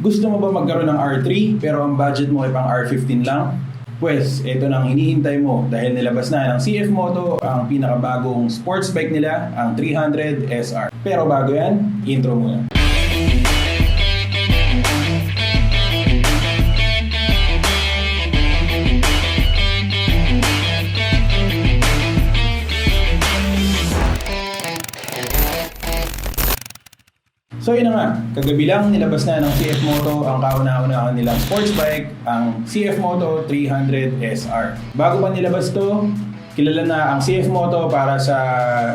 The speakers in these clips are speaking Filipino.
Gusto mo ba magkaroon ng R3 pero ang budget mo ay pang R15 lang? Pues, ito nang hinihintay mo dahil nilabas na ng Cfmoto ang pinakabagong sports bike nila, ang 300SR. Pero bago yan, intro muna. So yun na nga, kagabi lang nilabas na ng Cfmoto ang kauna-unahan nilang sports bike, ang Cfmoto 300SR. Bago pa nilabas to, kilala na ang Cfmoto para sa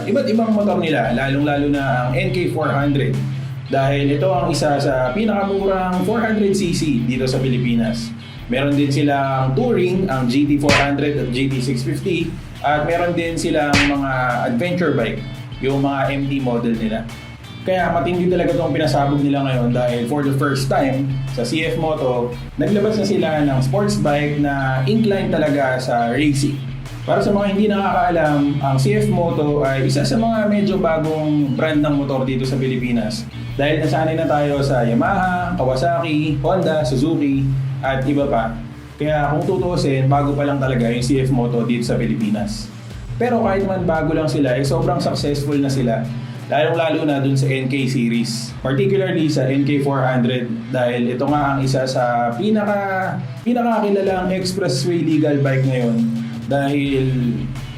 iba't ibang motor nila, lalong-lalo na ang NK400. Dahil ito ang isa sa pinakamurang 400cc dito sa Pilipinas. Meron din silang touring, ang GT400 at GT650, at meron din silang mga adventure bike, yung mga MT model nila. Kaya matindi talaga itong pinasabog nila ngayon dahil for the first time sa Cfmoto, naglabas na sila ng sports bike na inclined talaga sa racing. Para sa mga hindi nakakaalam, ang Cfmoto ay isa sa mga medyo bagong brand ng motor dito sa Pilipinas. Dahil nasanay na tayo sa Yamaha, Kawasaki, Honda, Suzuki at iba pa. Kaya kung tutuusin, bago pa lang talaga yung Cfmoto dito sa Pilipinas. Pero kahit man bago lang sila, sobrang successful na sila. Lalong-lalo na dun sa NK series. Particularly sa NK400 dahil ito nga ang isa sa pinakakilalang expressway legal bike ngayon. Dahil,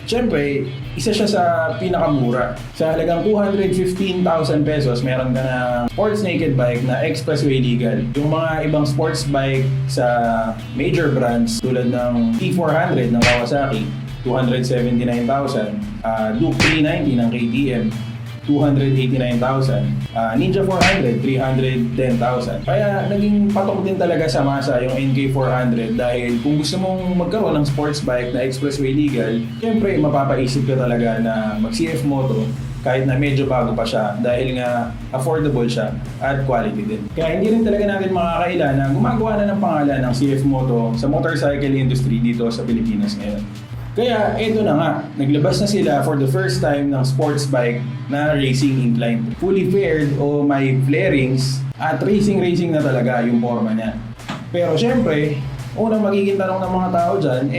syempre, isa siya sa pinakamura. Sa halagang 215,000 pesos, meron ka ng sports naked bike na expressway legal. Yung mga ibang sports bike sa major brands tulad ng T400 ng Kawasaki, 279,000. Duke 390 ng KTM, 289,000. Ninja 400, 310,000. Kaya naging patok din talaga sa masa yung NK400 dahil kung gusto mong magkaroon ng sports bike na expressway legal, siyempre mapapaisip ka talaga na mag-Cfmoto kahit na medyo bago pa siya dahil nga affordable siya at quality din. Kaya hindi rin talaga natin makakaila na gumagawa na ng pangalan ng Cfmoto sa motorcycle industry dito sa Pilipinas ngayon. Kaya eto na nga, naglabas na sila for the first time ng sports bike na racing inclined. Fully faired o may FLERINGS at racing na talaga yung forma niya. Pero syempre, unang magiging tanong ng mga tao dyan,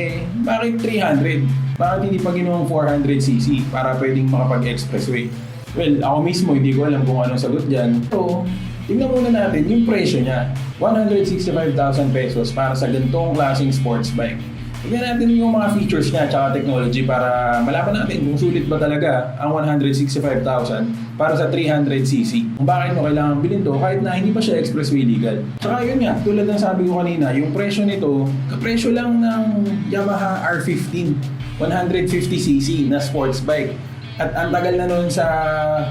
bakit 300? Bakit hindi pa ginawang 400cc para pwedeng makapag-expressway? Well, ako mismo hindi ko alam kung anong sagot dyan. So, tingnan muna natin yung presyo niya. 165,000 pesos para sa ganitong klaseng sports bike. Tignan natin yung mga features niya at technology para malaman natin kung sulit ba talaga ang 165,000 para sa 300cc. Kung bakit mo kailangan bilhin to kahit na hindi pa siya expressway legal. Tsaka yun nga, tulad ng sabi ko kanina, yung presyo nito, kapresyo lang ng Yamaha R15, 150cc na sports bike. At ang tagal na nun sa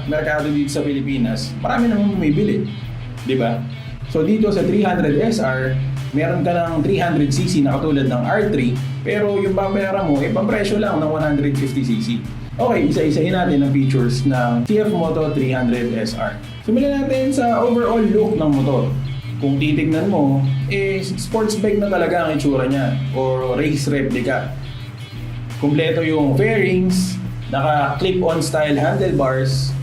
merkado dito sa Pilipinas, marami namang bumibili. Diba? So dito sa 300SR, meron ka ng 300cc na katulad ng R3, pero yung babayaran mo, pampresyo lang ng 150cc. Okay, isa-isahin natin ang features ng Cfmoto 300SR. Simulan natin sa overall look ng motor. Kung titignan mo, sports bike na talaga ang itsura niya, o race replica. Kumpleto yung fairings, naka clip-on style handlebars,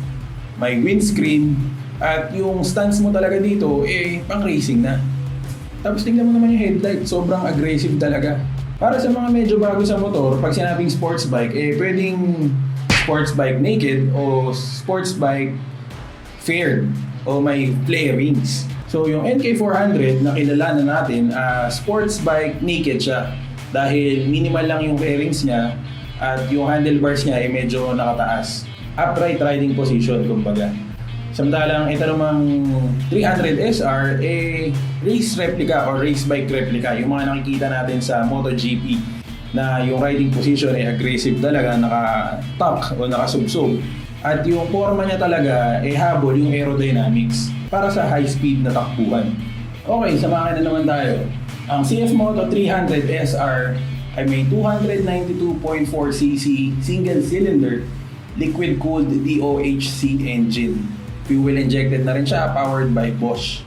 may windscreen, at yung stance mo talaga dito, pang racing na. Tapos tingnan mo naman yung headlight, sobrang aggressive talaga. Para sa mga medyo bago sa motor, pag sinabing sports bike, pwedeng sports bike naked o sports bike faired o may FLERINGS. So yung NK400 na kilala na natin, sports bike naked siya. Dahil minimal lang yung fairings niya at yung handlebars niya medyo nakataas. Upright riding position, kumbaga. Samantalang ito namang 300SR, race replica or race bike replica. Yung mga nakikita natin sa MotoGP na yung riding position aggressive talaga, naka-tuck o nakasubsob. At yung forma niya talaga habol yung aerodynamics para sa high-speed na takbuhan. Okay, samahan na naman tayo. Ang Cfmoto 300SR ay may 292.4cc single-cylinder liquid-cooled DOHC engine. Fuel injected na rin siya, powered by Bosch.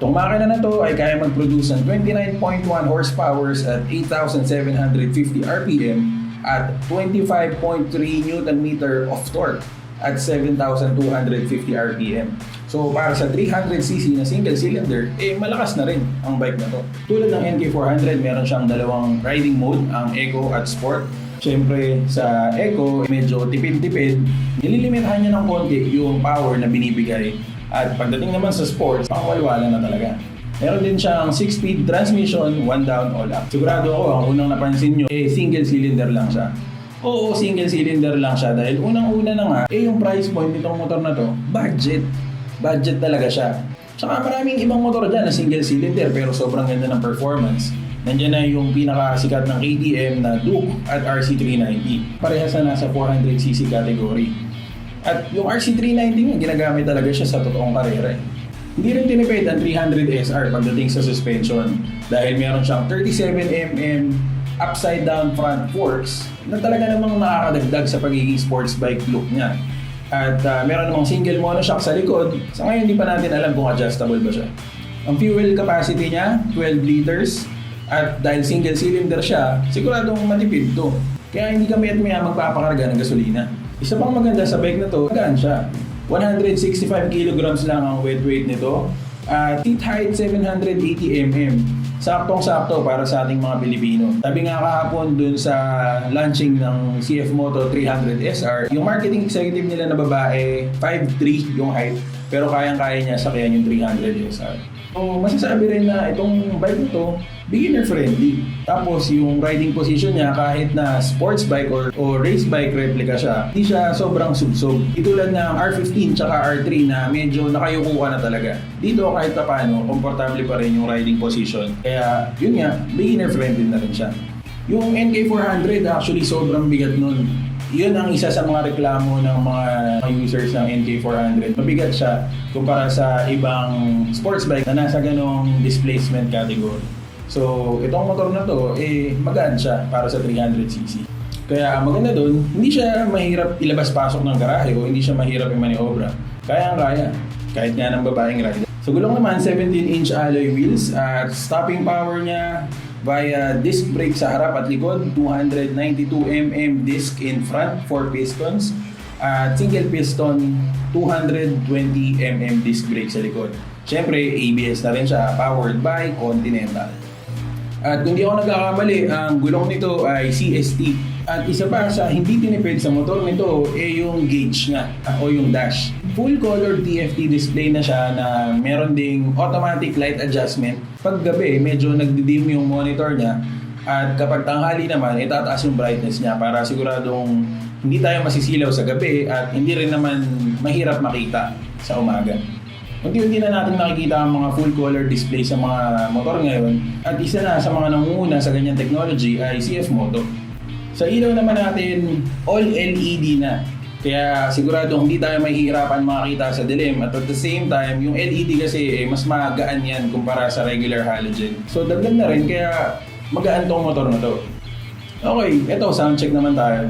Itong makina na to ay kaya mag-produce ng 29.1 horsepower at 8,750 RPM at 25.3 Nm of torque at 7,250 RPM. So So para sa 300cc na single cylinder, malakas na rin ang bike na to. Tulad ng NK400, meron siyang dalawang riding mode, ang Eco at Sport. Siyempre sa Eco, medyo tipid-tipid, nililimitahan niya ng konti yung power na binibigay. At pagdating naman sa Sport, pangwalwala na talaga. Meron din siyang 6-speed transmission, 1 down, all up. Sigurado ako, ang unang napansin nyo, single cylinder lang siya. Oo, single cylinder lang siya dahil unang-una na nga, yung price point nitong motor na to, budget. Budget talaga siya. Tsaka maraming ibang motor dyan na single cylinder pero sobrang ganda ng performance. Nandiyan na yung pinakasikat ng KTM na Duke at RC390. Parehas na nasa 400cc category. At yung RC390 nga, ginagamit talaga siya sa totoong karera. Hindi rin tinipid ang 300SR pagdating sa suspension dahil meron siyang 37mm upside down front forks na talaga namang nakakadagdag sa pagiging sports bike look niya. At meron namang single monoshock sa likod. Sa ngayon, hindi pa natin alam kung adjustable ba siya. Ang fuel capacity niya, 12 liters. At dahil single cylinder siya, siguradong matipid to. Kaya hindi kami at maya magpapakarga ng gasolina. Isa pang maganda sa bike na to, magaan siya. 165 kilograms lang ang wet weight nito. At seat height 780mm. Saktong-sakto para sa ating mga Pilipino. Sabi nga kahapon dun sa launching ng Cfmoto 300Sr, yung marketing executive nila na babae, 5'3" yung height, pero kayang-kaya niya sakyan yung 300Sr. So, masasabi rin na itong bike nito, beginner friendly. Tapos yung riding position niya, kahit na sports bike or race bike replica siya, hindi siya sobrang subsob. Itulad ng R15 tsaka R3 na medyo nakayuko ka na talaga. Dito kahit paano, komportable pa rin yung riding position. Kaya yun nga, beginner friendly na rin siya. Yung NK400 actually sobrang bigat nun. Yun ang isa sa mga reklamo ng mga users ng NK400. Mabigat siya kumpara sa ibang sports bike na nasa ganong displacement category. So, itong motor na to, magaan siya para sa 300cc. Kaya maganda dun, hindi siya mahirap ilabas-pasok ng garahe o hindi siya mahirap i-maniobra. Kaya-kaya, kahit nga ng babaeng rider. So, gulong naman, 17-inch alloy wheels at stopping power niya via disc brake sa harap at likod, 292mm disc in front, 4 pistons, at single piston, 220mm disc brake sa likod. Siyempre, ABS na rin siya, powered by Continental. At kung di ako nagkakamali, ang gulong nito ay CST. At isa pa sa hindi tinipid sa motor nito yung gauge nga o yung dash. Full color TFT display na siya na meron ding automatic light adjustment. Pag gabi, medyo nagdidim yung monitor niya. At kapag tanghali naman, itataas yung brightness niya para siguradong hindi tayo masisilaw sa gabi at hindi rin naman mahirap makita sa umaga. Unti-unti na natin nakikita ang mga full color display sa mga motor ngayon. At isa na sa mga nangunguna sa ganyang technology ay Cfmoto. Sa ilaw naman natin, all LED na. Kaya sigurado hindi tayo mahihirapan makakita sa dilim. At the same time, yung LED kasi mas magaan yan kumpara sa regular halogen. So dagdag na rin kaya magaan tong motor na to. Okay, eto sound check naman tayo.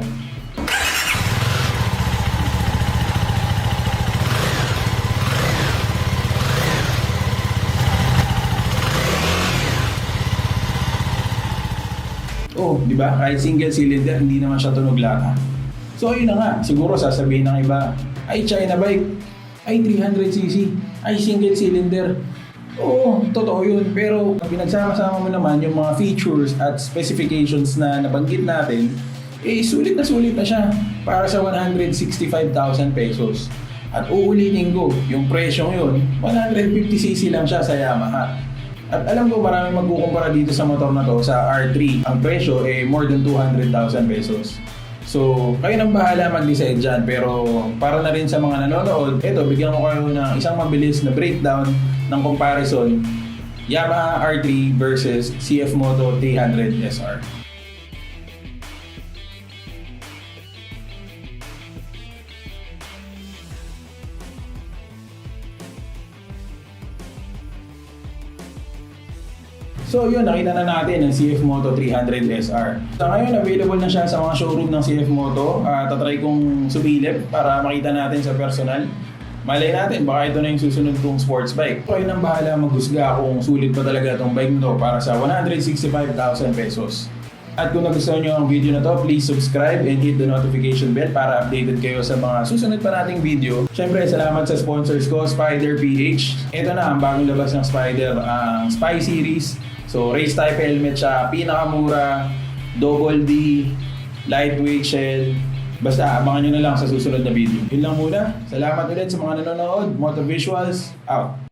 Oh, di ba? Kahit single cylinder, hindi naman siya tunog lata. So, ayun na nga. Siguro sasabihin ng iba, ay China bike, ay 300cc, ay single cylinder. Oo, totoo yun. Pero pinagsama-sama mo naman yung mga features at specifications na nabanggit natin, sulit na siya para sa 165,000 pesos. At uulitin ko, yung presyong yun, 150cc lang siya sa Yamaha. At alam ko maraming magkukumpara dito sa motor na to sa R3. Ang presyo more than 200,000 pesos. So, kayo nang bahala mag-decide dyan. Pero para na rin sa mga nanonood, bigyan ko kayo ng isang mabilis na breakdown ng comparison Yamaha R3 versus Cfmoto 300Sr. So yun, nakita na natin ang Cfmoto 300Sr. Sa ngayon, available na siya sa mga showroom ng Cfmoto. Tatry kong subilip para makita natin sa personal. Malay natin, baka ito na yung susunod kong sports bike. Kayo nang bahala maghusga kung sulit pa talaga itong bike nito para sa 165,000 pesos. At kung nagustuhan nyo ang video na to, please subscribe and hit the notification bell para updated kayo sa mga susunod pa nating video. Siyempre, salamat sa sponsors ko, Spider PH. Ito na ang bagong labas ng Spider, ang Spy Series. So, race type helmet siya, pinakamura, double D, lightweight shell. Basta, abangan nyo na lang sa susunod na video. Yun lang muna. Salamat ulit sa mga nanonood. Motovisuals, out.